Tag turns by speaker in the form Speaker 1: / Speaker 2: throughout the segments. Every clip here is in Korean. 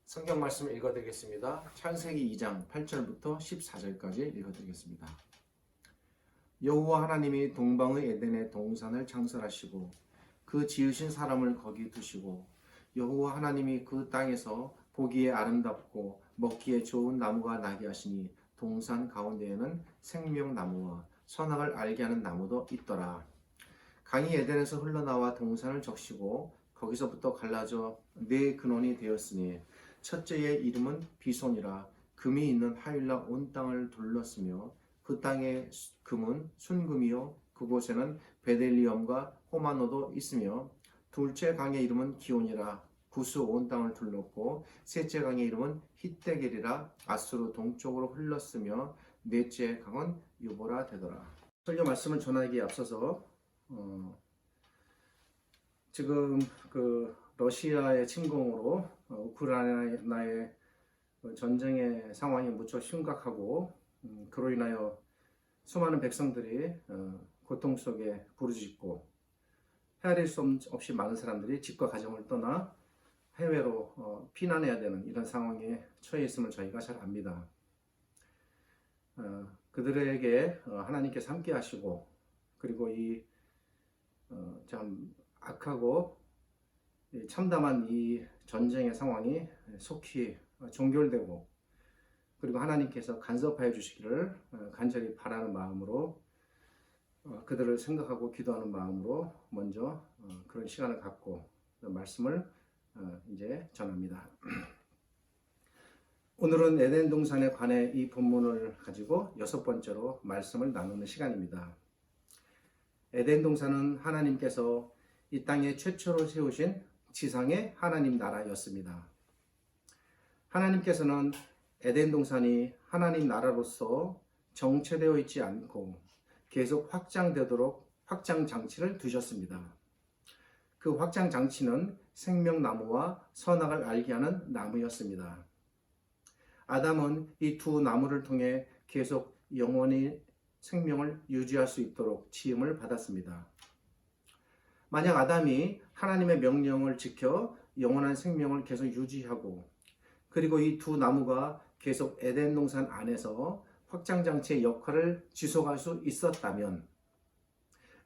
Speaker 1: 성경 말씀을 읽어드리겠습니다. 창세기 2장 8절부터 14절까지 읽어드리겠습니다. 여호와 하나님이 동방의 에덴의 동산을 창설하시고 그 지으신 사람을 거기 두시고 여호와 하나님이 그 땅에서 보기에 아름답고 먹기에 좋은 나무가 나게 하시니 동산 가운데에는 생명나무와 선악을 알게 하는 나무도 있더라. 강이 에덴에서 흘러나와 동산을 적시고 거기서부터 갈라져 네 근원이 되었으니 첫째의 이름은 비손이라. 금이 있는 하윌라 온 땅을 둘렀으며 그 땅의 금은 순금이요 그곳에는 베델리엄과 호마노도 있으며 둘째 강의 이름은 기온이라. 구스 온 땅을 둘렀고 셋째 강의 이름은 히데겔이라. 아수르 동쪽으로 흘렀으며 넷째 강은 유보라 되더라. 설교 말씀을 전하기에 앞서서 지금 러시아의 침공으로 우크라이나의 전쟁의 상황이 무척 심각하고 그로 인하여 수많은 백성들이 고통 속에 부르짖고 헤아릴 수 없이 많은 사람들이 집과 가정을 떠나 해외로 피난해야 되는 이런 상황에 처해 있음을 저희가 잘 압니다. 그들에게 하나님께서 함께 하시고 그리고 이 참 악하고 참담한 이 전쟁의 상황이 속히 종결되고 그리고 하나님께서 간섭하여 주시기를 간절히 바라는 마음으로 그들을 생각하고 기도하는 마음으로 먼저 그런 시간을 갖고 말씀을 이제 전합니다. 오늘은 에덴 동산에 관해 이 본문을 가지고 6번째로 말씀을 나누는 시간입니다. 에덴 동산은 하나님께서 이 땅에 최초로 세우신 지상의 하나님 나라였습니다. 하나님께서는 에덴 동산이 하나님 나라로서 정체되어 있지 않고 계속 확장되도록 확장 장치를 두셨습니다. 그 확장 장치는 생명나무와 선악을 알게 하는 나무였습니다. 아담은 이 두 나무를 통해 계속 영원히 생명을 유지할 수 있도록 지음을 받았습니다. 만약 아담이 하나님의 명령을 지켜 영원한 생명을 계속 유지하고 그리고 이 두 나무가 계속 에덴 동산 안에서 확장장치의 역할을 지속할 수 있었다면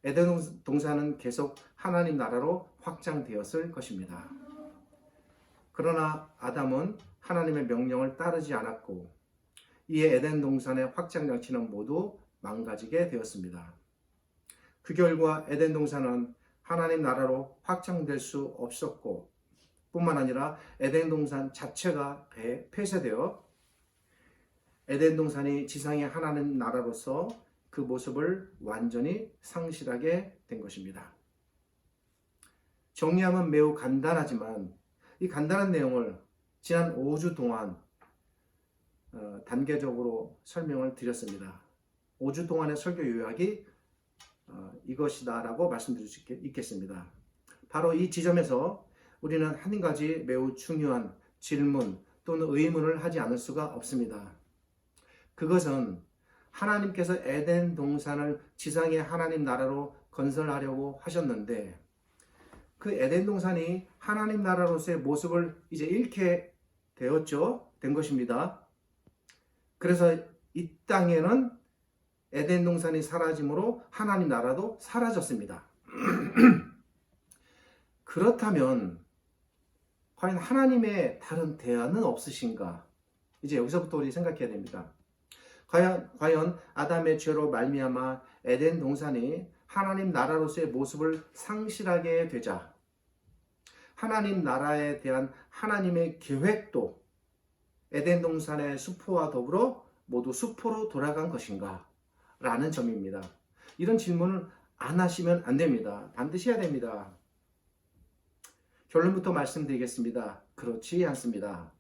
Speaker 1: 에덴 동산은 계속 하나님 나라로 확장되었을 것입니다. 그러나 아담은 하나님의 명령을 따르지 않았고 이에 에덴 동산의 확장장치는 모두 망가지게 되었습니다. 그 결과 에덴 동산은 하나님 나라로 확장될 수 없었고 뿐만 아니라 에덴 동산 자체가 폐쇄되어 에덴 동산이 지상의 하나님 나라로서 그 모습을 완전히 상실하게 된 것입니다. 정리하면 매우 간단하지만 이 간단한 내용을 지난 5주 동안 단계적으로 설명을 드렸습니다. 5주 동안의 설교 요약이 이것이다 라고 말씀드릴 수 있겠습니다. 바로 이 지점에서 우리는 한 가지 매우 중요한 질문 또는 의문을 하지 않을 수가 없습니다. 그것은 하나님께서 에덴 동산을 지상의 하나님 나라로 건설하려고 하셨는데 그 에덴 동산이 하나님 나라로서의 모습을 이제 잃게 된 것입니다. 그래서 이 땅에는 에덴 동산이 사라짐으로 하나님 나라도 사라졌습니다. 그렇다면 과연 하나님의 다른 대안은 없으신가? 이제 여기서부터 우리 생각해야 됩니다. 과연 아담의 죄로 말미암아 에덴 동산이 하나님 나라로서의 모습을 상실하게 되자 하나님 나라에 대한 하나님의 계획도 에덴 동산의 수포와 더불어 모두 수포로 돌아간 것인가? 라는 점입니다. 이런 질문을 안 하시면 안 됩니다. 반드시 해야 됩니다. 결론부터 말씀드리겠습니다. 그렇지 않습니다.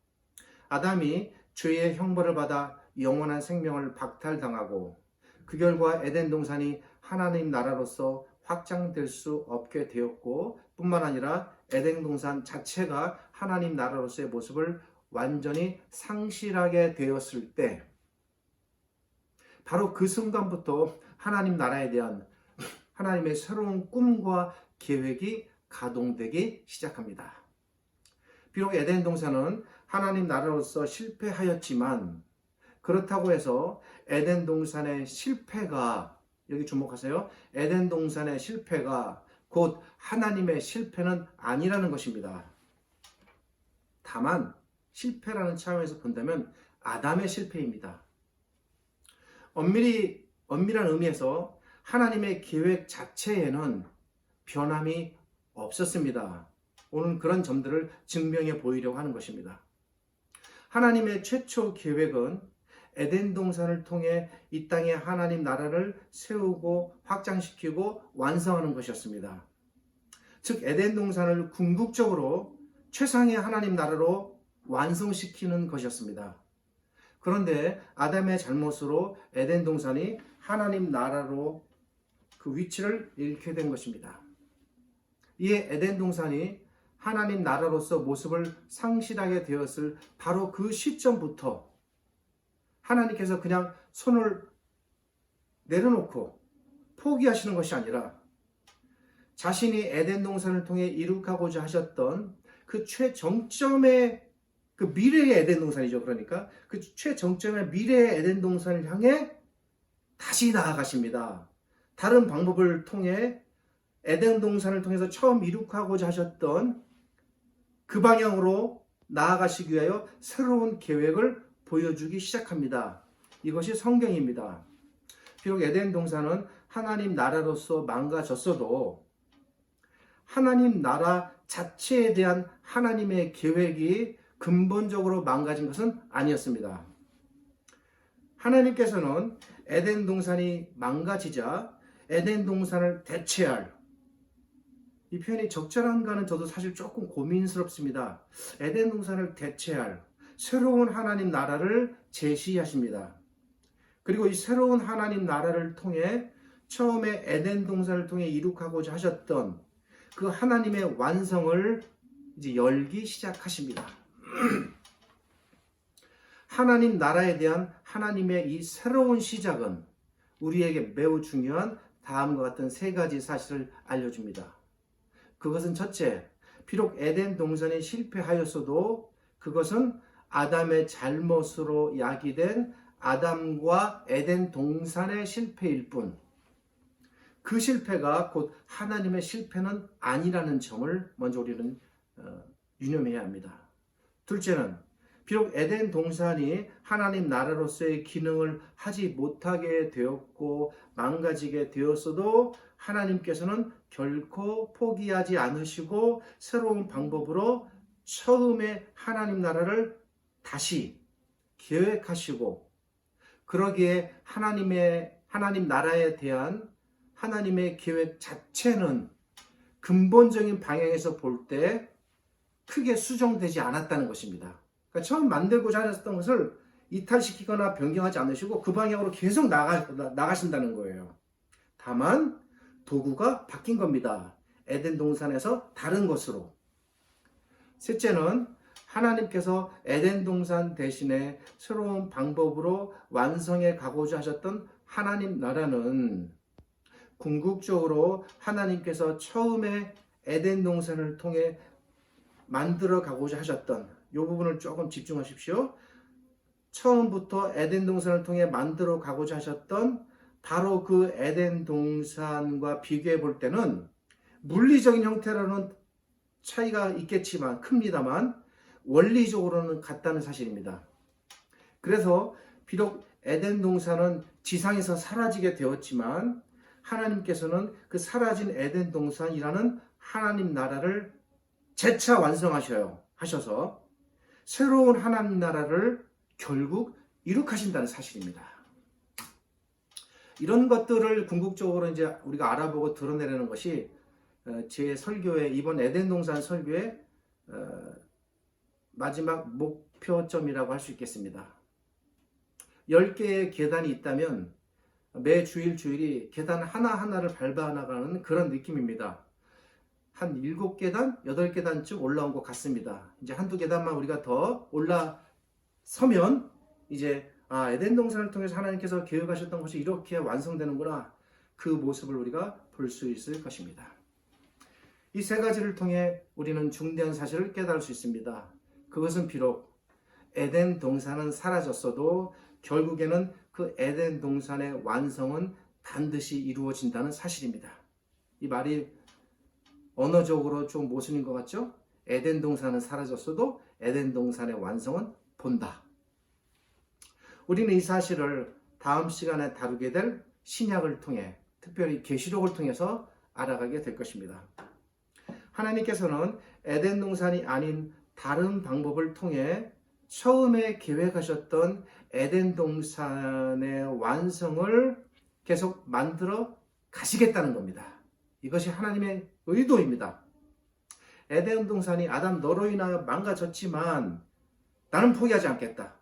Speaker 1: 아담이 죄의 형벌을 받아 영원한 생명을 박탈당하고 그 결과 에덴 동산이 하나님 나라로서 확장될 수 없게 되었고 뿐만 아니라 에덴 동산 자체가 하나님 나라로서의 모습을 완전히 상실하게 되었을 때 바로 그 순간부터 하나님 나라에 대한 하나님의 새로운 꿈과 계획이 가동되기 시작합니다. 비록 에덴 동산은 하나님 나라로서 실패하였지만 그렇다고 해서 에덴 동산의 실패가, 여기 주목하세요. 에덴 동산의 실패가 곧 하나님의 실패는 아니라는 것입니다. 다만 실패라는 차원에서 본다면 아담의 실패입니다. 엄밀한 의미에서 하나님의 계획 자체에는 변함이 없었습니다. 오늘 그런 점들을 증명해 보이려고 하는 것입니다. 하나님의 최초 계획은 에덴 동산을 통해 이 땅에 하나님 나라를 세우고 확장시키고 완성하는 것이었습니다. 즉 에덴 동산을 궁극적으로 최상의 하나님 나라로 완성시키는 것이었습니다. 그런데 아담의 잘못으로 에덴 동산이 하나님 나라로 그 위치를 잃게 된 것입니다. 이에 에덴 동산이 하나님 나라로서 모습을 상실하게 되었을 바로 그 시점부터 하나님께서 그냥 손을 내려놓고 포기하시는 것이 아니라 자신이 에덴 동산을 통해 이룩하고자 하셨던 그 최정점의 그 미래의 에덴 동산이죠. 그러니까 그 최정점의 미래의 에덴 동산을 향해 다시 나아가십니다. 다른 방법을 통해 에덴 동산을 통해서 처음 이룩하고자 하셨던 그 방향으로 나아가시기 위하여 새로운 계획을 보여주기 시작합니다. 이것이 성경입니다. 비록 에덴 동산은 하나님 나라로서 망가졌어도 하나님 나라 자체에 대한 하나님의 계획이 근본적으로 망가진 것은 아니었습니다. 하나님께서는 에덴 동산이 망가지자 에덴 동산을 대체할, 이 표현이 적절한가는 저도 사실 조금 고민스럽습니다. 에덴 동산을 대체할 새로운 하나님 나라를 제시하십니다. 그리고 이 새로운 하나님 나라를 통해 처음에 에덴 동산을 통해 이룩하고자 하셨던 그 하나님의 완성을 이제 열기 시작하십니다. 하나님 나라에 대한 하나님의 이 새로운 시작은 우리에게 매우 중요한 다음과 같은 세 가지 사실을 알려줍니다. 그것은 첫째, 비록 에덴 동산이 실패하였어도 그것은 아담의 잘못으로 야기된 아담과 에덴 동산의 실패일 뿐, 그 실패가 곧 하나님의 실패는 아니라는 점을 먼저 우리는 유념해야 합니다. 둘째는 비록 에덴 동산이 하나님 나라로서의 기능을 하지 못하게 되었고 망가지게 되었어도 하나님께서는 결코 포기하지 않으시고 새로운 방법으로 처음에 하나님 나라를 다시 계획하시고, 그러기에 하나님 나라에 대한 하나님의 계획 자체는 근본적인 방향에서 볼 때 크게 수정되지 않았다는 것입니다. 그러니까 처음 만들고자 하셨던 것을 이탈시키거나 변경하지 않으시고 그 방향으로 계속 나가신다는 거예요. 다만 도구가 바뀐 겁니다. 에덴 동산에서 다른 것으로. 셋째는 하나님께서 에덴 동산 대신에 새로운 방법으로 완성해 가고자 하셨던 하나님 나라는 궁극적으로 하나님께서 처음에 에덴 동산을 통해 만들어 가고자 하셨던, 이 부분을 조금 집중하십시오. 처음부터 에덴 동산을 통해 만들어 가고자 하셨던 바로 그 에덴 동산과 비교해 볼 때는 물리적인 형태로는 차이가 있겠지만 큽니다만 원리적으로는 같다는 사실입니다. 그래서 비록 에덴 동산은 지상에서 사라지게 되었지만 하나님께서는 그 사라진 에덴 동산이라는 하나님 나라를 재차 완성하셔서 새로운 하나님 나라를 결국 이룩하신다는 사실입니다. 이런 것들을 궁극적으로 이제 우리가 알아보고 드러내려는 것이 제 설교의, 이번 에덴 동산 설교의 마지막 목표점이라고 할 수 있겠습니다. 10개의 계단이 있다면 매 주일이 계단 하나하나를 밟아 나가는 그런 느낌입니다. 한 7계단, 8계단쯤 올라온 것 같습니다. 이제 한두 계단만 우리가 더 올라서면 이제 에덴 동산을 통해서 하나님께서 계획하셨던 것이 이렇게 완성되는구나, 그 모습을 우리가 볼 수 있을 것입니다. 이 세 가지를 통해 우리는 중대한 사실을 깨달을 수 있습니다. 그것은 비록 에덴 동산은 사라졌어도 결국에는 그 에덴 동산의 완성은 반드시 이루어진다는 사실입니다. 이 말이 언어적으로 좀 모순인 것 같죠? 에덴 동산은 사라졌어도 에덴 동산의 완성은 본다. 우리는 이 사실을 다음 시간에 다루게 될 신약을 통해, 특별히 계시록을 통해서 알아가게 될 것입니다. 하나님께서는 에덴 동산이 아닌 다른 방법을 통해 처음에 계획하셨던 에덴 동산의 완성을 계속 만들어 가시겠다는 겁니다. 이것이 하나님의 의도입니다. 에덴 동산이 아담 너로 인하여 망가졌지만 나는 포기하지 않겠다.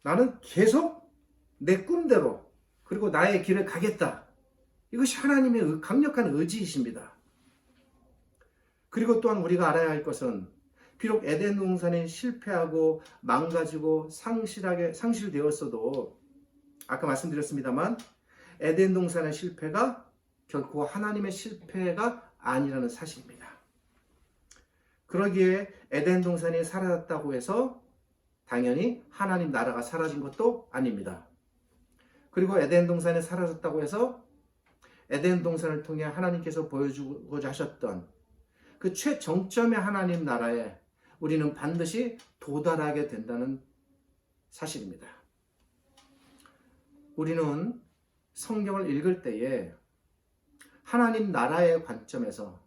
Speaker 1: 나는 계속 내 꿈대로 그리고 나의 길을 가겠다. 이것이 하나님의 강력한 의지이십니다. 그리고 또한 우리가 알아야 할 것은 비록 에덴 동산이 실패하고 망가지고 상실되었어도 아까 말씀드렸습니다만 에덴 동산의 실패가 결코 하나님의 실패가 아니라는 사실입니다. 그러기에 에덴 동산이 사라졌다고 해서 당연히 하나님 나라가 사라진 것도 아닙니다. 그리고 에덴 동산이 사라졌다고 해서 에덴 동산을 통해 하나님께서 보여주고자 하셨던 그 최정점의 하나님 나라에 우리는 반드시 도달하게 된다는 사실입니다. 우리는 성경을 읽을 때에 하나님 나라의 관점에서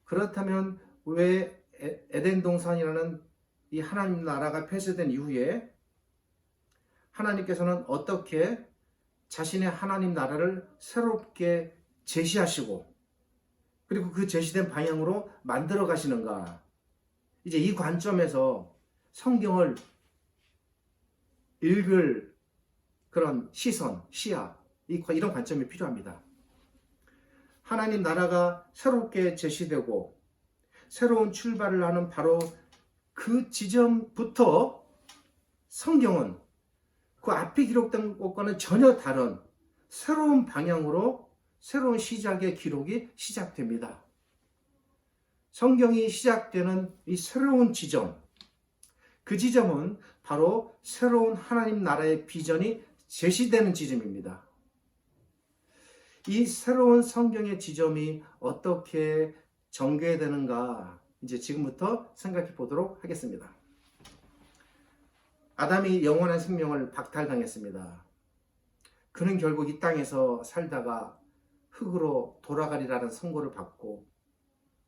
Speaker 1: 그렇다면 왜 에덴 동산이라는 이 하나님 나라가 폐쇄된 이후에 하나님께서는 어떻게 자신의 하나님 나라를 새롭게 제시하시고 그리고 그 제시된 방향으로 만들어 가시는가? 이제 이 관점에서 성경을 읽을 그런 시선, 시야, 이런 관점이 필요합니다. 하나님 나라가 새롭게 제시되고 새로운 출발을 하는 바로 그 지점부터 성경은 그 앞에 기록된 것과는 전혀 다른 새로운 방향으로 새로운 시작의 기록이 시작됩니다. 성경이 시작되는 이 새로운 지점, 그 지점은 바로 새로운 하나님 나라의 비전이 제시되는 지점입니다. 이 새로운 성경의 지점이 어떻게 전개되는가 이제 지금부터 생각해 보도록 하겠습니다. 아담이 영원한 생명을 박탈당했습니다. 그는 결국 이 땅에서 살다가 흙으로 돌아가리라는 선고를 받고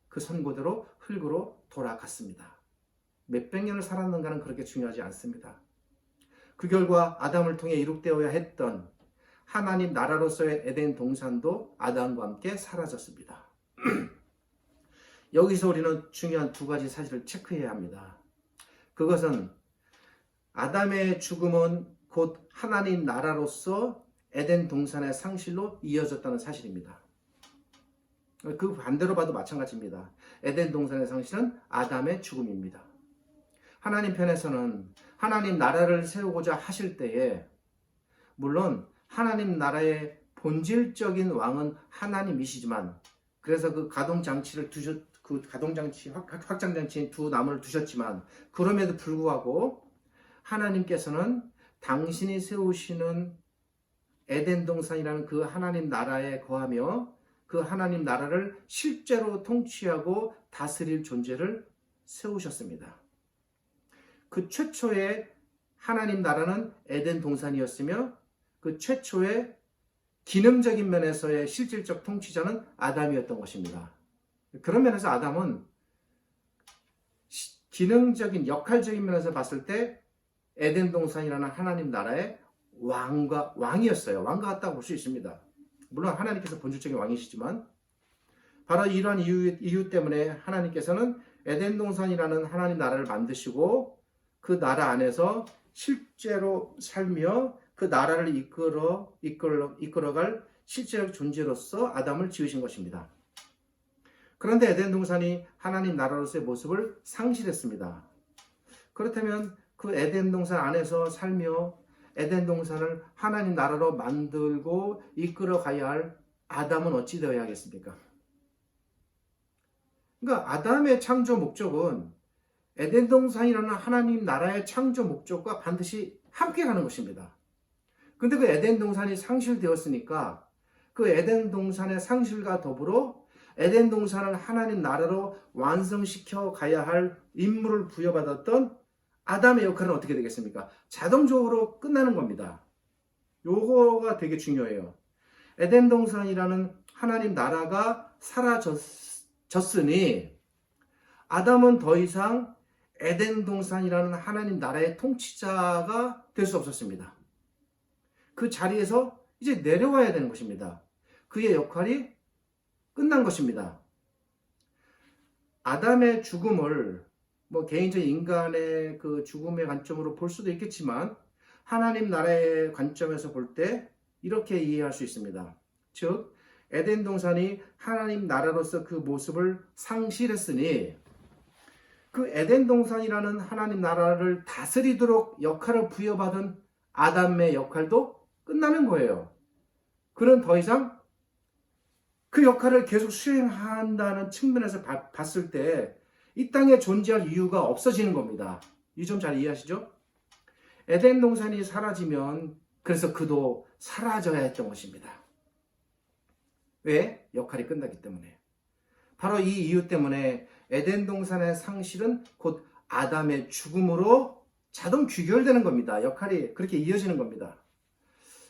Speaker 1: 그 선고대로 흙으로 돌아갔습니다. 몇백 년을 살았는가는 그렇게 중요하지 않습니다. 그 결과 아담을 통해 이룩되어야 했던 하나님 나라로서의 에덴 동산도 아담과 함께 사라졌습니다. 여기서 우리는 중요한 두 가지 사실을 체크해야 합니다. 그것은 아담의 죽음은 곧 하나님 나라로서 에덴 동산의 상실로 이어졌다는 사실입니다. 그 반대로 봐도 마찬가지입니다. 에덴 동산의 상실은 아담의 죽음입니다. 하나님 편에서는 하나님 나라를 세우고자 하실 때에 물론 하나님 나라의 본질적인 왕은 하나님이시지만 그래서 그 가동장치를 확장장치인 두 나무를 두셨지만 그럼에도 불구하고 하나님께서는 당신이 세우시는 에덴 동산이라는 그 하나님 나라에 거하며 그 하나님 나라를 실제로 통치하고 다스릴 존재를 세우셨습니다. 그 최초의 하나님 나라는 에덴 동산이었으며 그 최초의 기능적인 면에서의 실질적 통치자는 아담이었던 것입니다. 그런 면에서 아담은 기능적인 역할적인 면에서 봤을 때 에덴 동산이라는 하나님 나라의 왕이었어요. 왕과 같다고 볼 수 있습니다. 물론 하나님께서 본질적인 왕이시지만 바로 이러한 이유 때문에 하나님께서는 에덴 동산이라는 하나님 나라를 만드시고 그 나라 안에서 실제로 살며 그 나라를 이끌어갈 실제적 존재로서 아담을 지으신 것입니다. 그런데 에덴 동산이 하나님 나라로서의 모습을 상실했습니다. 그렇다면 그 에덴 동산 안에서 살며 에덴 동산을 하나님 나라로 만들고 이끌어 가야 할 아담은 어찌 되어야 하겠습니까? 그러니까 아담의 창조 목적은 에덴 동산이라는 하나님 나라의 창조 목적과 반드시 함께 가는 것입니다. 근데 그 에덴 동산이 상실되었으니까 그 에덴 동산의 상실과 더불어 에덴 동산을 하나님 나라로 완성시켜 가야 할 임무를 부여받았던 아담의 역할은 어떻게 되겠습니까? 자동적으로 끝나는 겁니다. 요거가 되게 중요해요. 에덴 동산이라는 하나님 나라가 사라졌으니 아담은 더 이상 에덴 동산이라는 하나님 나라의 통치자가 될 수 없었습니다. 그 자리에서 이제 내려와야 되는 것입니다. 그의 역할이 끝난 것입니다. 아담의 죽음을 개인적인 인간의 그 죽음의 관점으로 볼 수도 있겠지만 하나님 나라의 관점에서 볼 때 이렇게 이해할 수 있습니다. 즉 에덴 동산이 하나님 나라로서 그 모습을 상실했으니 그 에덴 동산이라는 하나님 나라를 다스리도록 역할을 부여받은 아담의 역할도 끝나는 거예요. 그는 더 이상 그 역할을 계속 수행한다는 측면에서 봤을 때 이 땅에 존재할 이유가 없어지는 겁니다. 이 점 잘 이해하시죠? 에덴 동산이 사라지면 그래서 그도 사라져야 했던 것입니다. 왜? 역할이 끝나기 때문에. 바로 이 이유 때문에 에덴 동산의 상실은 곧 아담의 죽음으로 자동 귀결되는 겁니다. 역할이 그렇게 이어지는 겁니다.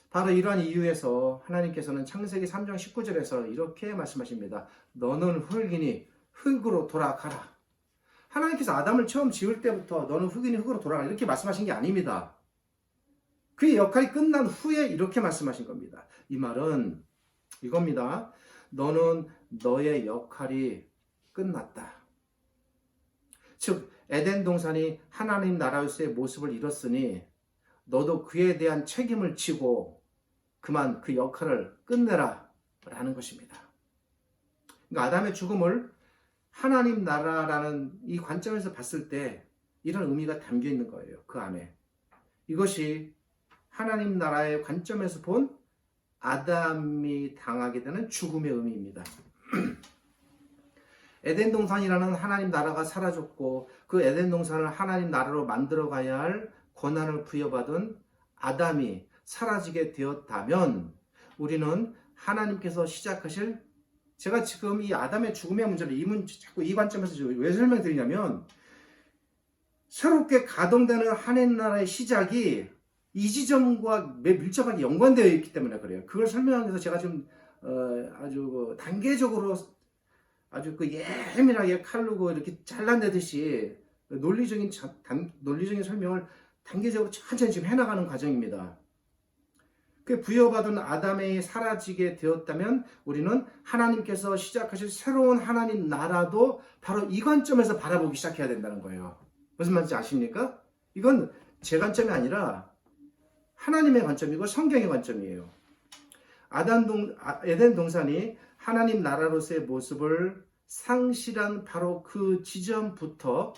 Speaker 1: 바로 이러한 이유에서 하나님께서는 창세기 3장 19절에서 이렇게 말씀하십니다. 너는 흙이니 흙으로 돌아가라. 하나님께서 아담을 처음 지을 때부터 너는 흙이니 흙으로 돌아가라 이렇게 말씀하신 게 아닙니다. 그의 역할이 끝난 후에 이렇게 말씀하신 겁니다. 이 말은 이겁니다. 너는 너의 역할이 끝났다. 즉 에덴 동산이 하나님 나라로서의 모습을 잃었으니 너도 그에 대한 책임을 지고 그만 그 역할을 끝내라 라는 것입니다. 그러니까 아담의 죽음을 하나님 나라라는 이 관점에서 봤을 때 이런 의미가 담겨 있는 거예요. 그 안에. 이것이 하나님 나라의 관점에서 본 아담이 당하게 되는 죽음의 의미입니다. 에덴 동산이라는 하나님 나라가 사라졌고 그 에덴 동산을 하나님 나라로 만들어 가야 할 권한을 부여받은 아담이 사라지게 되었다면 우리는 하나님께서 시작하실 제가 지금 이 아담의 죽음의 문제를 자꾸 이 관점에서 왜 설명드리냐면 새롭게 가동되는 하나님 나라의 시작이 이 지점과 밀접하게 연관되어 있기 때문에 그래요. 그걸 설명하기 위해서 제가 좀 아주 단계적으로 아주 예민하게 칼로 이렇게 잘라내듯이 논리적인 설명을 단계적으로 천천히 지금 해나가는 과정입니다. 그 부여받은 아담이 사라지게 되었다면 우리는 하나님께서 시작하실 새로운 하나님 나라도 바로 이 관점에서 바라보기 시작해야 된다는 거예요. 무슨 말인지 아십니까? 이건 제 관점이 아니라 하나님의 관점이고 성경의 관점이에요. 에덴 동산이 하나님 나라로서의 모습을 상실한 바로 그 지점부터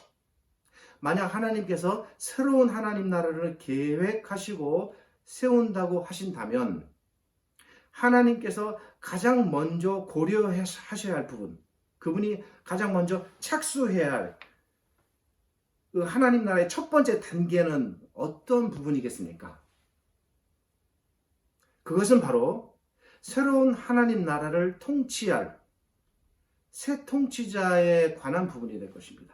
Speaker 1: 만약 하나님께서 새로운 하나님 나라를 계획하시고 세운다고 하신다면 하나님께서 가장 먼저 고려하셔야 할 부분, 그분이 가장 먼저 착수해야 할 그 하나님 나라의 첫 번째 단계는 어떤 부분이겠습니까? 그것은 바로 새로운 하나님 나라를 통치할 새 통치자에 관한 부분이 될 것입니다.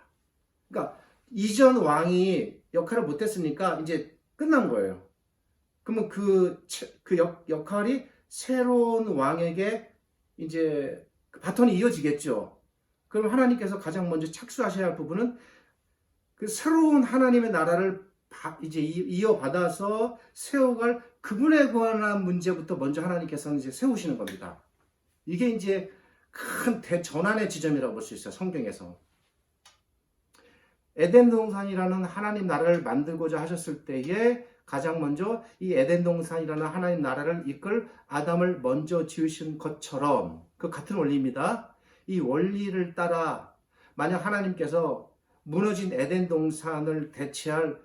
Speaker 1: 그러니까 이전 왕이 역할을 못했으니까 이제 끝난 거예요. 그러면 그 역할이 새로운 왕에게 이제 바톤이 이어지겠죠. 그럼 하나님께서 가장 먼저 착수하셔야 할 부분은 그 새로운 하나님의 나라를 이제 이어받아서 세워갈 그분에 관한 문제부터 먼저 하나님께서는 이제 세우시는 겁니다. 이게 이제 큰 대전환의 지점이라고 볼 수 있어요. 성경에서. 에덴 동산이라는 하나님 나라를 만들고자 하셨을 때에 가장 먼저 이 에덴 동산이라는 하나님 나라를 이끌 아담을 먼저 지으신 것처럼 그 같은 원리입니다. 이 원리를 따라 만약 하나님께서 무너진 에덴 동산을 대체할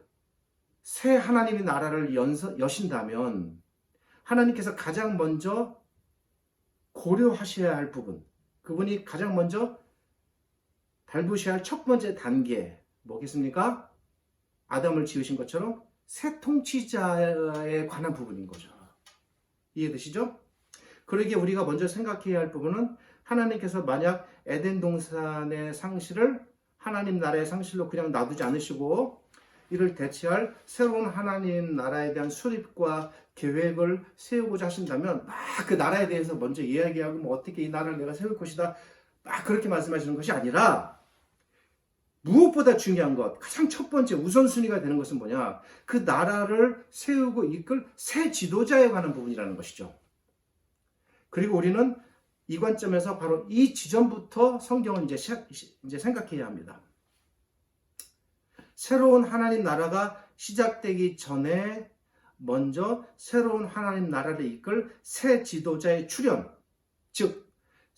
Speaker 1: 새 하나님의 나라를 여신다면 하나님께서 가장 먼저 고려하셔야 할 부분, 그분이 가장 먼저 밟으셔야 할 첫 번째 단계 뭐겠습니까? 아담을 지으신 것처럼 새 통치자에 관한 부분인 거죠. 이해되시죠? 그러기에 우리가 먼저 생각해야 할 부분은 하나님께서 만약 에덴 동산의 상실을 하나님 나라의 상실로 그냥 놔두지 않으시고 이를 대체할 새로운 하나님 나라에 대한 수립과 계획을 세우고자 하신다면 막 그 나라에 대해서 먼저 이야기하고 뭐 어떻게 이 나라를 내가 세울 것이다 막 그렇게 말씀하시는 것이 아니라 무엇보다 중요한 것, 가장 첫 번째 우선순위가 되는 것은 뭐냐? 그 나라를 세우고 이끌 새 지도자에 관한 부분이라는 것이죠. 그리고 우리는 이 관점에서 바로 이 지점부터 성경을 이제 생각해야 합니다. 새로운 하나님 나라가 시작되기 전에 먼저 새로운 하나님 나라를 이끌 새 지도자의 출현, 즉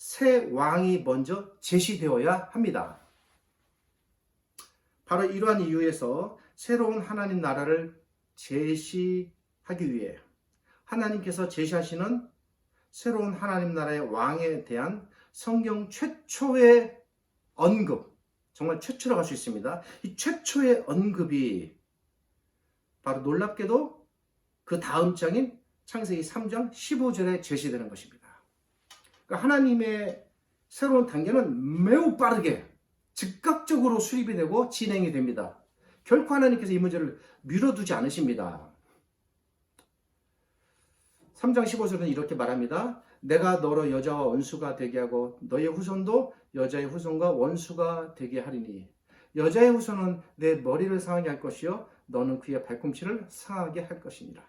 Speaker 1: 새 왕이 먼저 제시되어야 합니다. 바로 이러한 이유에서 새로운 하나님 나라를 제시하기 위해 하나님께서 제시하시는 새로운 하나님 나라의 왕에 대한 성경 최초의 언급, 정말 최초라고 할 수 있습니다. 이 최초의 언급이 바로 놀랍게도 그 다음 장인 창세기 3장 15절에 제시되는 것입니다. 그러니까 하나님의 새로운 단계는 매우 빠르게 즉각적으로 수립이 되고 진행이 됩니다. 결코 하나님께서 이 문제를 미뤄두지 않으십니다. 3장 15절은 이렇게 말합니다. 내가 너로 여자와 원수가 되게 하고 너의 후손도 여자의 후손과 원수가 되게 하리니 여자의 후손은 내 머리를 상하게 할 것이요 너는 그의 발꿈치를 상하게 할 것이니라.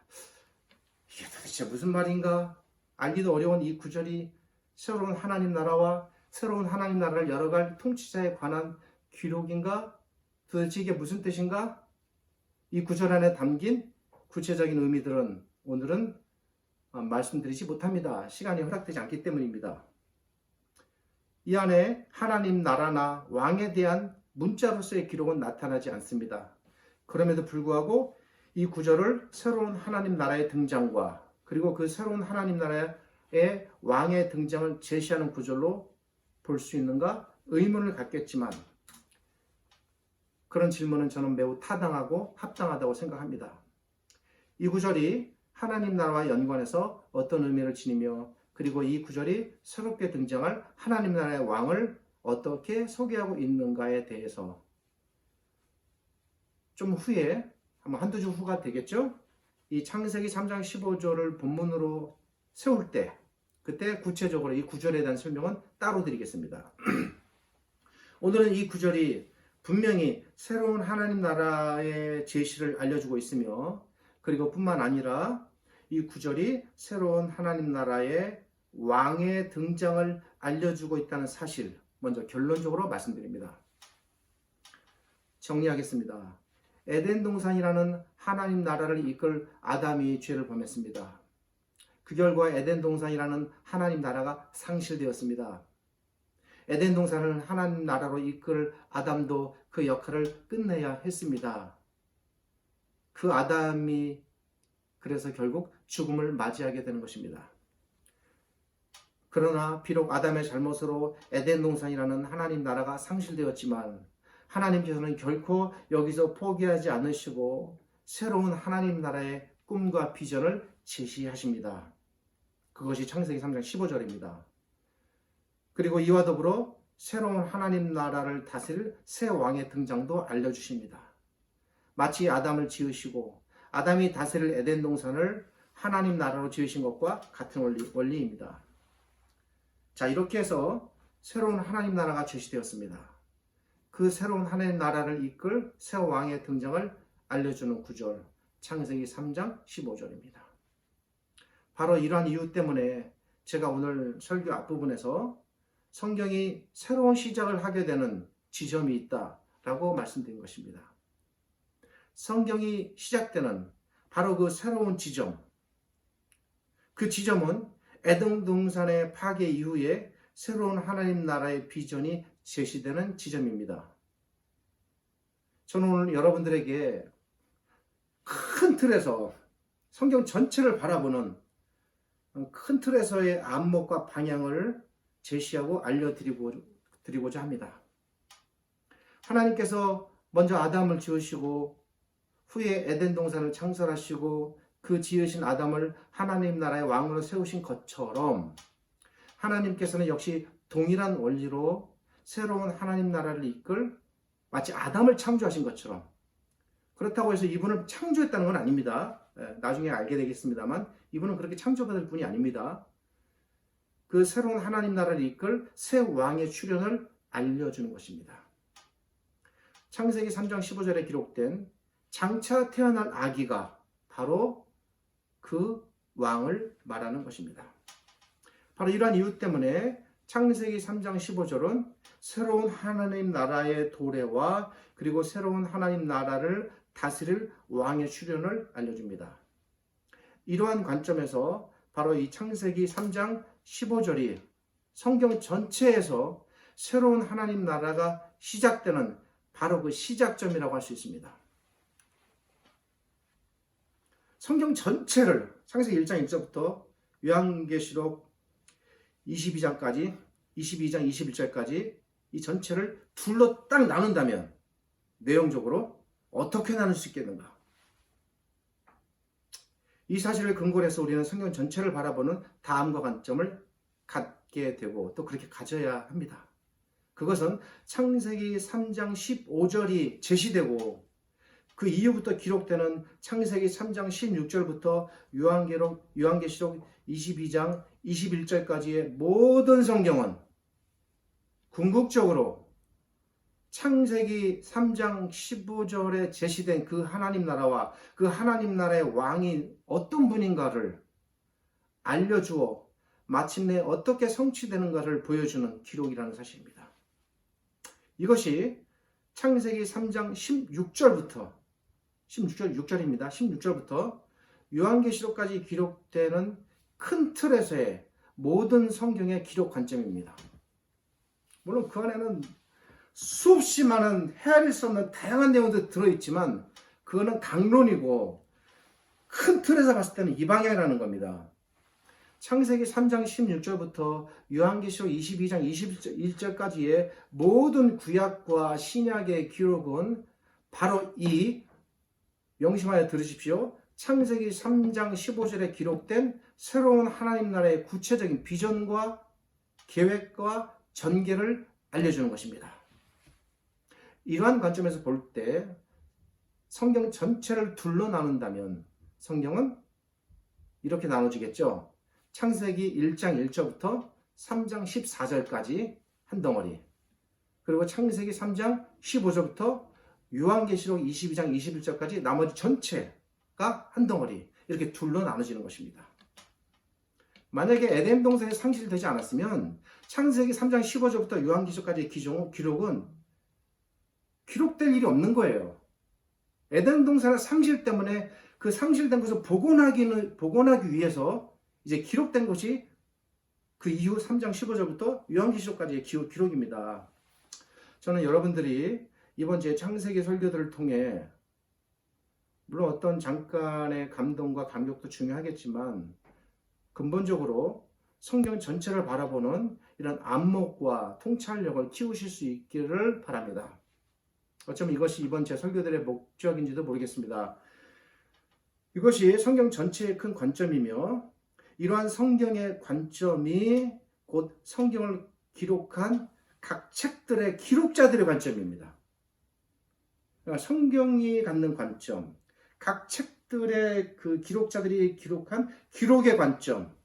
Speaker 1: 이게 도대체 무슨 말인가? 알기도 어려운 이 구절이 새로운 하나님 나라와 새로운 하나님 나라를 열어갈 통치자에 관한 기록인가? 도대체 이게 무슨 뜻인가? 이 구절 안에 담긴 구체적인 의미들은 오늘은 말씀드리지 못합니다. 시간이 허락되지 않기 때문입니다. 이 안에 하나님 나라나 왕에 대한 문자로서의 기록은 나타나지 않습니다. 그럼에도 불구하고 이 구절을 새로운 하나님 나라의 등장과 그리고 그 새로운 하나님 나라의 왕의 등장을 제시하는 구절로 볼 수 있는가? 의문을 갖겠지만 그런 질문은 저는 매우 타당하고 합당하다고 생각합니다. 이 구절이 하나님 나라와 연관해서 어떤 의미를 지니며 그리고 이 구절이 새롭게 등장할 하나님 나라의 왕을 어떻게 소개하고 있는가에 대해서 좀 후에 한두 주 후가 되겠죠? 이 창세기 3장 15절을 본문으로 세울 때 그때 구체적으로 이 구절에 대한 설명은 따로 드리겠습니다. 오늘은 이 구절이 분명히 새로운 하나님 나라의 제시를 알려주고 있으며 그리고 뿐만 아니라 이 구절이 새로운 하나님 나라의 왕의 등장을 알려주고 있다는 사실 먼저 결론적으로 말씀드립니다. 정리하겠습니다. 에덴 동산이라는 하나님 나라를 이끌 아담이 죄를 범했습니다. 그 결과 에덴 동산이라는 하나님 나라가 상실되었습니다. 에덴 동산을 하나님 나라로 이끌 아담도 그 역할을 끝내야 했습니다. 그 아담이 그래서 결국 죽음을 맞이하게 되는 것입니다. 그러나 비록 아담의 잘못으로 에덴 동산이라는 하나님 나라가 상실되었지만 하나님께서는 결코 여기서 포기하지 않으시고 새로운 하나님 나라의 꿈과 비전을 제시하십니다. 그것이 창세기 3장 15절입니다. 그리고 이와 더불어 새로운 하나님 나라를 다스릴 새 왕의 등장도 알려주십니다. 마치 아담을 지으시고 아담이 다스릴 에덴 동산을 하나님 나라로 지으신 것과 같은 원리입니다. 자, 이렇게 해서 새로운 하나님 나라가 제시되었습니다. 그 새로운 하나님 나라를 이끌 새 왕의 등장을 알려주는 구절, 창세기 3장 15절입니다. 바로 이러한 이유 때문에 제가 오늘 설교 앞부분에서 성경이 새로운 시작을 하게 되는 지점이 있다라고 말씀드린 것입니다. 성경이 시작되는 바로 그 새로운 지점, 그 지점은 에덴 동산의 파괴 이후에 새로운 하나님 나라의 비전이 제시되는 지점입니다. 저는 오늘 여러분들에게 큰 틀에서 성경 전체를 바라보는 큰 틀에서의 안목과 방향을 제시하고 알려드리고자 합니다. 하나님께서 먼저 아담을 지으시고 후에 에덴 동산을 창설하시고 그 지으신 아담을 하나님 나라의 왕으로 세우신 것처럼 하나님께서는 역시 동일한 원리로 새로운 하나님 나라를 이끌 마치 아담을 창조하신 것처럼, 그렇다고 해서 이분을 창조했다는 건 아닙니다. 나중에 알게 되겠습니다만 이분은 그렇게 창조받을 분이 아닙니다. 그 새로운 하나님 나라를 이끌 새 왕의 출현을 알려주는 것입니다. 창세기 3장 15절에 기록된 장차 태어날 아기가 바로 그 왕을 말하는 것입니다. 바로 이러한 이유 때문에 창세기 3장 15절은 새로운 하나님 나라의 도래와 그리고 새로운 하나님 나라를 다스릴 왕의 출현을 알려줍니다. 이러한 관점에서 바로 이 창세기 3장 15절이 성경 전체에서 새로운 하나님 나라가 시작되는 바로 그 시작점이라고 할 수 있습니다. 성경 전체를 창세기 1장 1절부터 요한계시록 22장까지 22장 21절까지 이 전체를 둘로 딱 나눈다면 내용적으로 어떻게 나눌 수 있겠는가? 이 사실을 근거로 해서 우리는 성경 전체를 바라보는 다음과 관점을 갖게 되고 또 그렇게 가져야 합니다. 그것은 창세기 3장 15절이 제시되고 그 이후부터 기록되는 창세기 3장 16절부터 요한계시록 22장 21절까지의 모든 성경은 궁극적으로 창세기 3장 15절에 제시된 그 하나님 나라와 그 하나님 나라의 왕이 어떤 분인가를 알려주어 마침내 어떻게 성취되는가를 보여주는 기록이라는 사실입니다. 이것이 창세기 3장 16절부터 16절부터 요한계시록까지 기록되는 큰 틀에서의 모든 성경의 기록 관점입니다. 물론 그 안에는 수없이 많은 헤아릴 수 없는 다양한 내용도 들어있지만 그거는 강론이고 큰 틀에서 봤을 때는 이 방향이라는 겁니다. 창세기 3장 16절부터 요한계시록 22장 21절까지의 모든 구약과 신약의 기록은 바로 이, 명심하여 들으십시오, 창세기 3장 15절에 기록된 새로운 하나님 나라의 구체적인 비전과 계획과 전개를 알려주는 것입니다. 이러한 관점에서 볼 때 성경 전체를 둘로 나눈다면 성경은 이렇게 나눠지겠죠. 창세기 1장 1절부터 3장 14절까지 한 덩어리, 그리고 창세기 3장 15절부터 요한계시록 22장 21절까지 나머지 전체가 한 덩어리, 이렇게 둘로 나눠지는 것입니다. 만약에 에덴 동산이 상실되지 않았으면 창세기 3장 15절부터 요한계시록까지의 기록은 기록될 일이 없는 거예요. 에덴 동산의 상실 때문에 그 상실된 것을 복원하기 위해서 이제 기록된 것이 그 이후 3장 15절부터 요한계시록까지의 기록입니다. 저는 여러분들이 이번 제 창세기 설교들을 통해 물론 어떤 잠깐의 감동과 감격도 중요하겠지만 근본적으로 성경 전체를 바라보는 이런 안목과 통찰력을 키우실 수 있기를 바랍니다. 어쩌면 이것이 이번 제 설교들의 목적인지도 모르겠습니다. 이것이 성경 전체의 큰 관점이며 이러한 성경의 관점이 곧 성경을 기록한 각 책들의 기록자들의 관점입니다. 그러니까 성경이 갖는 관점, 각 책들의 그 기록자들이 기록한 기록의 관점,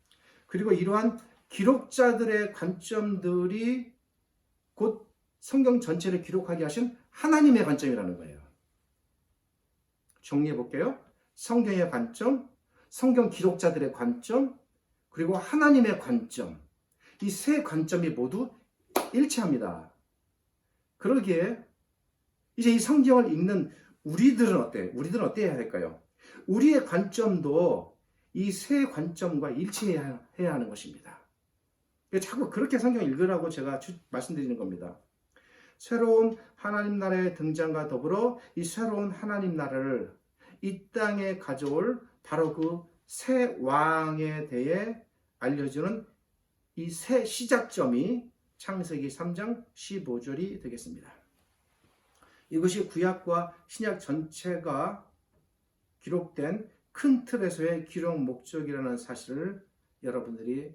Speaker 1: 그리고 이러한 기록자들의 관점들이 곧 성경 전체를 기록하게 하신 하나님의 관점이라는 거예요. 정리해 볼게요. 성경의 관점, 성경 기록자들의 관점, 그리고 하나님의 관점. 이 세 관점이 모두 일치합니다. 그러기에 이제 이 성경을 읽는 우리들은 어때야 할까요? 우리의 관점도 이 세 관점과 일치해야 하는 것입니다. 자꾸 그렇게 성경을 읽으라고 제가 말씀드리는 겁니다. 새로운 하나님 나라의 등장과 더불어 이 새로운 하나님 나라를 이 땅에 가져올 바로 그 새 왕에 대해 알려주는 이 새 시작점이 창세기 3장 15절이 되겠습니다. 이것이 구약과 신약 전체가 기록된 큰 틀에서의 기록 목적이라는 사실을 여러분들이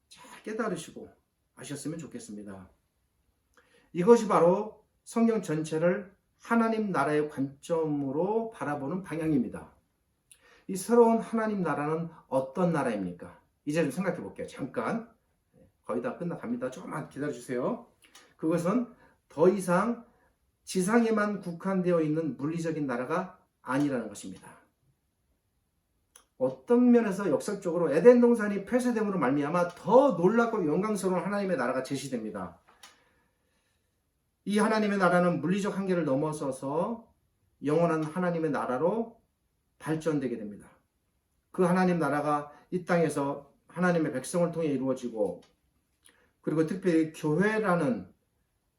Speaker 1: 잘 깨달으시고 아셨으면 좋겠습니다. 이것이 바로 성경 전체를 하나님 나라의 관점으로 바라보는 방향입니다. 이 새로운 하나님 나라는 어떤 나라입니까? 이제 좀 생각해 볼게요. 잠깐. 거의 다 끝나갑니다. 조금만 기다려주세요. 그것은 더 이상 지상에만 국한되어 있는 물리적인 나라가 아니라는 것입니다. 어떤 면에서 역설적으로 에덴 동산이 폐쇄됨으로 말미암아 더 놀랍고 영광스러운 하나님의 나라가 제시됩니다. 이 하나님의 나라는 물리적 한계를 넘어서서 영원한 하나님의 나라로 발전되게 됩니다. 그 하나님 나라가 이 땅에서 하나님의 백성을 통해 이루어지고, 그리고 특별히 교회라는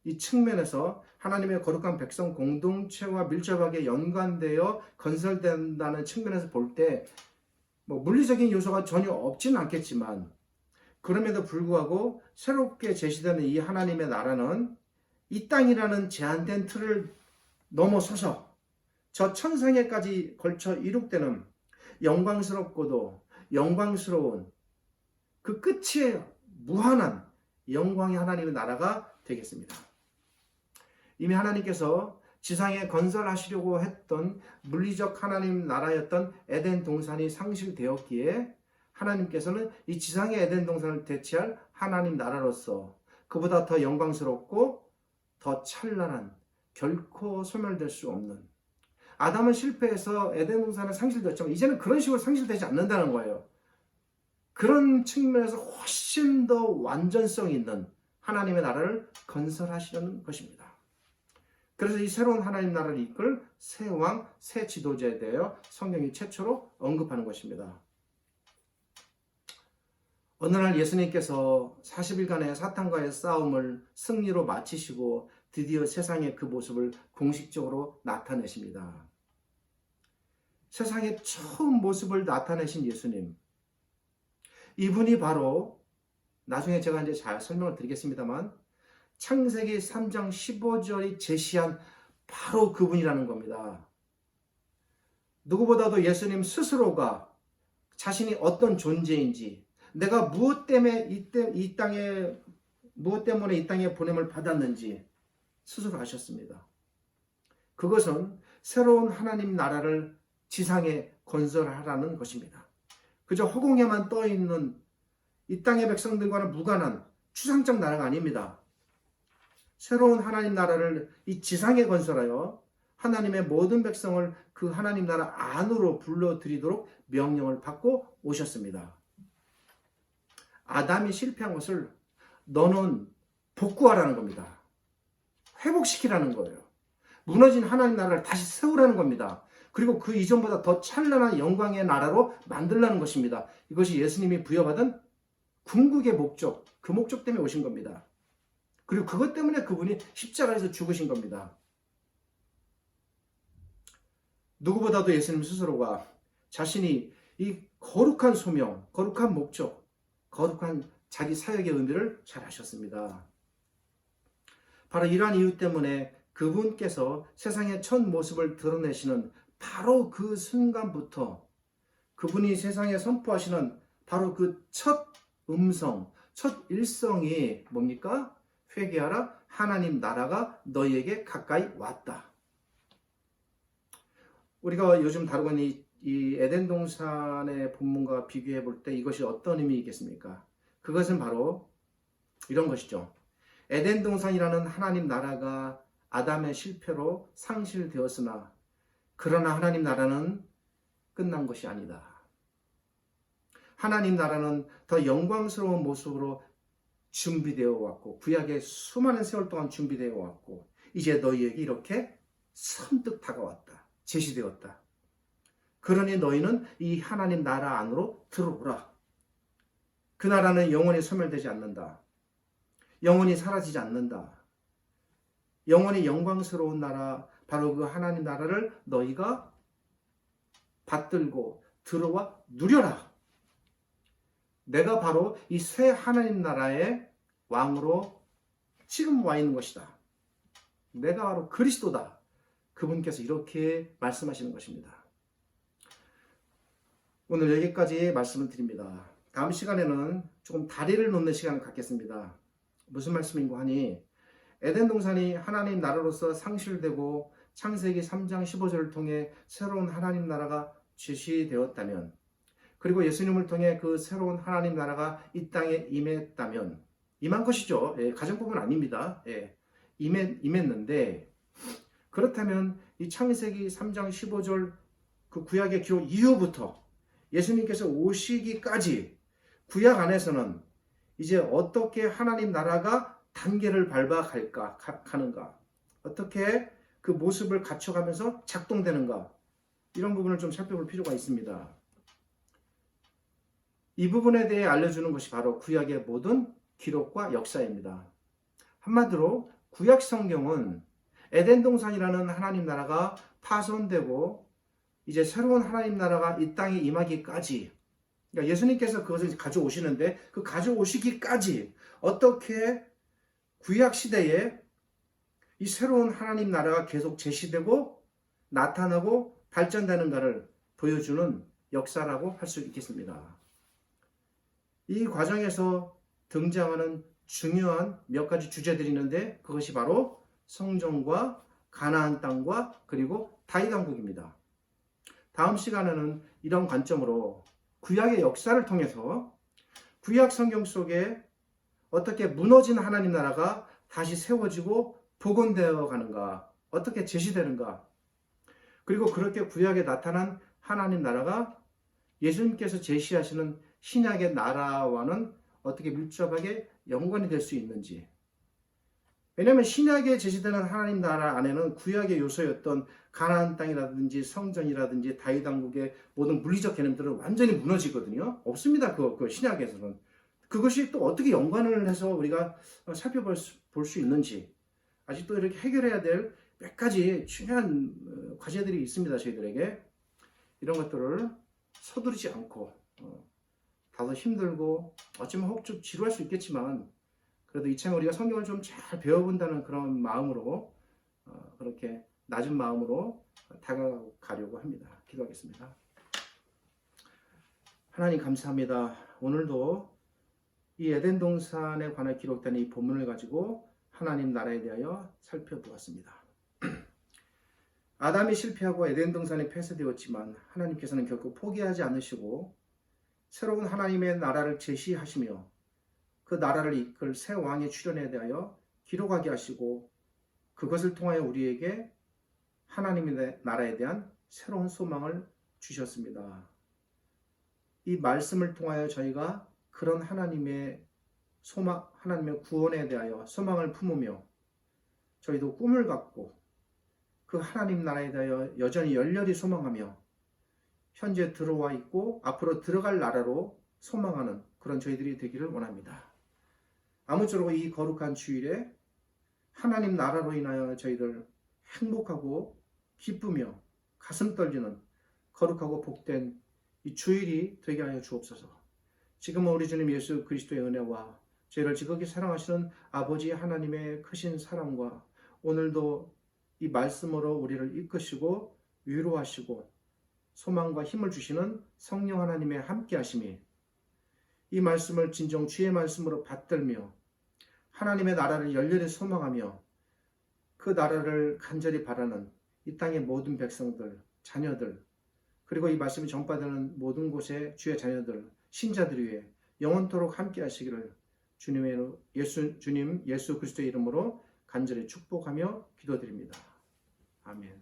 Speaker 1: 이 측면에서 하나님의 거룩한 백성 공동체와 밀접하게 연관되어 건설된다는 측면에서 볼 때 물리적인 요소가 전혀 없지는 않겠지만, 그럼에도 불구하고 새롭게 제시되는 이 하나님의 나라는 이 땅이라는 제한된 틀을 넘어서서 저 천상에까지 걸쳐 이룩되는 영광스럽고도 영광스러운 그 끝이 무한한 영광의 하나님의 나라가 되겠습니다. 이미 하나님께서 지상에 건설하시려고 했던 물리적 하나님 나라였던 에덴 동산이 상실되었기에 하나님께서는 이 지상의 에덴 동산을 대체할 하나님 나라로서 그보다 더 영광스럽고 더 찬란한, 결코 소멸될 수 없는, 아담은 실패해서 에덴 동산은 상실되었지만 이제는 그런 식으로 상실되지 않는다는 거예요. 그런 측면에서 훨씬 더 완전성 있는 하나님의 나라를 건설하시려는 것입니다. 그래서 이 새로운 하나님 나라를 이끌 새 왕, 새 지도자에 대하여 성경이 최초로 언급하는 것입니다. 어느 날 예수님께서 40일간의 사탄과의 싸움을 승리로 마치시고 드디어 세상에 그 모습을 공식적으로 나타내십니다. 세상에 처음 모습을 나타내신 예수님, 이분이 바로 나중에 제가 이제 잘 설명을 드리겠습니다만 창세기 3장 15절이 제시한 바로 그분이라는 겁니다. 누구보다도 예수님 스스로가 자신이 어떤 존재인지, 내가 무엇 때문에 이 땅에 보냄을 받았는지 스스로 아셨습니다. 그것은 새로운 하나님 나라를 지상에 건설하라는 것입니다. 그저 허공에만 떠 있는 이 땅의 백성들과는 무관한 추상적 나라가 아닙니다. 새로운 하나님 나라를 이 지상에 건설하여 하나님의 모든 백성을 그 하나님 나라 안으로 불러들이도록 명령을 받고 오셨습니다. 아담이 실패한 것을 너는 복구하라는 겁니다. 회복시키라는 거예요. 무너진 하나님 나라를 다시 세우라는 겁니다. 그리고 그 이전보다 더 찬란한 영광의 나라로 만들라는 것입니다. 이것이 예수님이 부여받은 궁극의 목적, 그 목적 때문에 오신 겁니다. 그리고 그것 때문에 그분이 십자가에서 죽으신 겁니다. 누구보다도 예수님 스스로가 자신이 이 거룩한 소명, 거룩한 목적, 거룩한 자기 사역의 의미를 잘 아셨습니다. 바로 이러한 이유 때문에 그분께서 세상의 첫 모습을 드러내시는 바로 그 순간부터 그분이 세상에 선포하시는 바로 그 첫 음성, 첫 일성이 뭡니까? 회개하라, 하나님 나라가 너희에게 가까이 왔다. 우리가 요즘 다루고 있는 이 에덴 동산의 본문과 비교해 볼 때 이것이 어떤 의미이겠습니까? 그것은 바로 이런 것이죠. 에덴 동산이라는 하나님 나라가 아담의 실패로 상실되었으나 그러나 하나님 나라는 끝난 것이 아니다. 하나님 나라는 더 영광스러운 모습으로 준비되어 왔고 구약의 수많은 세월 동안 준비되어 왔고 이제 너희에게 이렇게 선뜻 다가왔다. 제시되었다. 그러니 너희는 이 하나님 나라 안으로 들어오라. 그 나라는 영원히 소멸되지 않는다. 영원히 사라지지 않는다. 영원히 영광스러운 나라, 바로 그 하나님 나라를 너희가 받들고 들어와 누려라. 내가 바로 이 새 하나님 나라의 왕으로 지금 와 있는 것이다. 내가 바로 그리스도다. 그분께서 이렇게 말씀하시는 것입니다. 오늘 여기까지 말씀을 드립니다. 다음 시간에는 조금 다리를 놓는 시간을 갖겠습니다. 무슨 말씀인고 하니 에덴 동산이 하나님 나라로서 상실되고 창세기 3장 15절을 통해 새로운 하나님 나라가 제시되었다면, 그리고 예수님을 통해 그 새로운 하나님 나라가 이 땅에 임했다면, 임한 것이죠. 가정법은 아닙니다. 임했는데, 그렇다면 이 창세기 3장 15절 그 구약의 기록 이후부터 예수님께서 오시기까지 구약 안에서는 이제 어떻게 하나님 나라가 단계를 밟아 가는가, 어떻게 그 모습을 갖춰가면서 작동되는가, 이런 부분을 좀 살펴볼 필요가 있습니다. 이 부분에 대해 알려주는 것이 바로 구약의 모든 기록과 역사입니다. 한마디로 구약 성경은 에덴 동산이라는 하나님 나라가 파손되고 이제 새로운 하나님 나라가 이 땅에 임하기까지, 그러니까 예수님께서 그것을 가져오시는데 그 가져오시기까지 어떻게 구약 시대에 이 새로운 하나님 나라가 계속 제시되고 나타나고 발전되는가를 보여주는 역사라고 할 수 있겠습니다. 이 과정에서 등장하는 중요한 몇 가지 주제들이 있는데 그것이 바로 성전과 가나안 땅과 그리고 다윗 왕국입니다. 다음 시간에는 이런 관점으로 구약의 역사를 통해서 구약 성경 속에 어떻게 무너진 하나님 나라가 다시 세워지고 복원되어 가는가, 어떻게 제시되는가, 그리고 그렇게 구약에 나타난 하나님 나라가 예수님께서 제시하시는 신약의 나라와는 어떻게 밀접하게 연관이 될 수 있는지. 왜냐하면 신약에 제시되는 하나님 나라 안에는 구약의 요소였던 가나안 땅이라든지 성전이라든지 다윗 왕국의 모든 물리적 개념들은 완전히 무너지거든요. 없습니다. 그 신약에서는. 그것이 또 어떻게 연관을 해서 우리가 살펴볼 수 있는지, 아직도 이렇게 해결해야 될 몇 가지 중요한 과제들이 있습니다. 저희들에게. 이런 것들을 서두르지 않고, 다소 힘들고 어쩌면 혹 좀 지루할 수 있겠지만 그래도 이참에 우리가 성경을 좀 잘 배워본다는 그런 마음으로, 그렇게 낮은 마음으로 다가가려고 합니다. 기도하겠습니다. 하나님 감사합니다. 오늘도 이 에덴 동산에 관해 기록된 이 본문을 가지고 하나님 나라에 대하여 살펴보았습니다. 아담이 실패하고 에덴 동산이 폐쇄되었지만 하나님께서는 결코 포기하지 않으시고 새로운 하나님의 나라를 제시하시며 그 나라를 이끌 새 왕의 출현에 대하여 기록하게 하시고 그것을 통하여 우리에게 하나님의 나라에 대한 새로운 소망을 주셨습니다. 이 말씀을 통하여 저희가 그런 하나님의 소망, 하나님의 구원에 대하여 소망을 품으며 저희도 꿈을 갖고 그 하나님 나라에 대하여 여전히 열렬히 소망하며 현재 들어와 있고 앞으로 들어갈 나라로 소망하는 그런 저희들이 되기를 원합니다. 아무쪼록 이 거룩한 주일에 하나님 나라로 인하여 저희들 행복하고 기쁘며 가슴 떨리는 거룩하고 복된 이 주일이 되게 하여 주옵소서. 지금은 우리 주님 예수 그리스도의 은혜와 저희를 지극히 사랑하시는 아버지 하나님의 크신 사랑과 오늘도 이 말씀으로 우리를 이끄시고 위로하시고 소망과 힘을 주시는 성령 하나님의 함께 하심이 이 말씀을 진정 주의 말씀으로 받들며 하나님의 나라를 열렬히 소망하며 그 나라를 간절히 바라는 이 땅의 모든 백성들, 자녀들, 그리고 이 말씀이 전파되는 모든 곳의 주의 자녀들, 신자들 위해 영원토록 함께 하시기를 주님 예수 그리스도의 이름으로 간절히 축복하며 기도드립니다. 아멘.